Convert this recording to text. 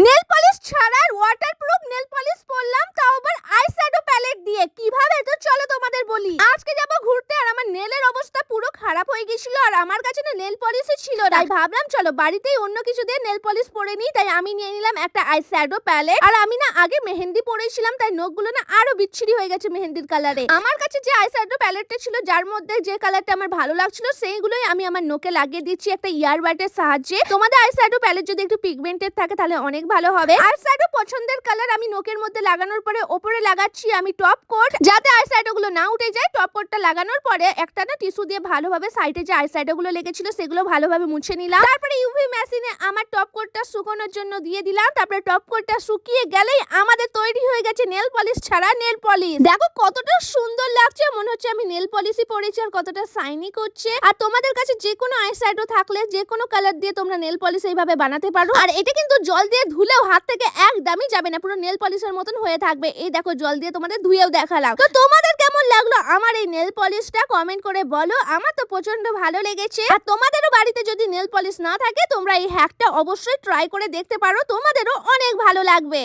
Nail polish ছাড়া waterproof nail polish পরলাম, তাও আবার আইশ্যাডো প্যালেট দিয়ে। কিভাবে তো চলো তোমাদের বলি। আজকে যাব ঘুরতে আর আমার নেলের অবস্থা পুরো খারাপ হয়ে গিয়েছিল আর আমার কাছে না নেল পলিশই ছিল না। তাই ভাবলাম চলো বাড়িতেই অন্য কিছু দিয়ে নেল পলিশ পরে নিই। তাই আমি নিয়ে নিলাম একটা আইশ্যাডো প্যালেট। আর আমি না আগে মেহেন্দি পরেছিলাম, তাই নখগুলো না আরো বিচ্ছিরি হয়ে গেছে মেহেন্দির কালারে। আমার কাছে যে আইশ্যাডো প্যালেটটা ছিল, যার মধ্যে যে কালারটা আমার ভালো লাগছিল, সেইগুলোই আমি আমার নখে লাগিয়ে দিচ্ছি একটা ইয়ারবাডের সাহায্যে। তোমাদের আইশ্যাডো প্যালেট যদি একটু পিগমেন্টেড থাকে তাহলে অনেক ভালো হবে। আইশ্যাডো পছন্দের কালার আমি নখের মধ্যে লাগানোর পরে ওপরে লাগাচ্ছি আমি টপ কোট, যাতে আইশ্যাডো গুলো না উঠে যায়। টপ কোটটা লাগানোর পরে একটা না টিস্যু দিয়ে ভালোভাবে সাইডে যে আইশ্যাডো গুলো লেগেছিল সেগুলো ভালোভাবে মুছে নিলাম। তারপরে ইউভি মেশিনে আমার টপ কোটটা শুকানোর জন্য দিয়ে দিলাম। তারপরে টপ কোটটা শুকিয়ে গেলেই আমাদের তৈরি হয়ে গেছে নেল পলিশ ছাড়া নেল পলিশ। দেখো কতটা সুন্দর লাগছে, মনে হচ্ছে আমি নেল পলিশই পরেছি আর কতটা শাইনি করছে। আর তোমাদের কাছে যে কোনো আইশ্যাডো থাকলে যে কোনো কালার দিয়ে তোমরা নেল পলিশ এইভাবে বানাতে পারো। আর এটা কিন্তু জল দিয়ে ধুলেও হাত থেকে একদমই যাবে না, পুরো নেল পলিশের মতন হয়ে থাকবে। এই দেখো জল দিয়ে তোমাদের ধুয়েও দেখালাম। তো তোমাদের কেমন লাগলো আমার এই নেল পলিশটা কমেন্ট করে বলো। আমার তো প্রচন্ড ভালো লেগেছে। আর তোমাদেরও বাড়িতে যদি নেল পলিশ না থাকে তোমরা এই হ্যাকটা অবশ্যই ট্রাই করে দেখতে পারো, তোমাদেরও অনেক ভালো লাগবে।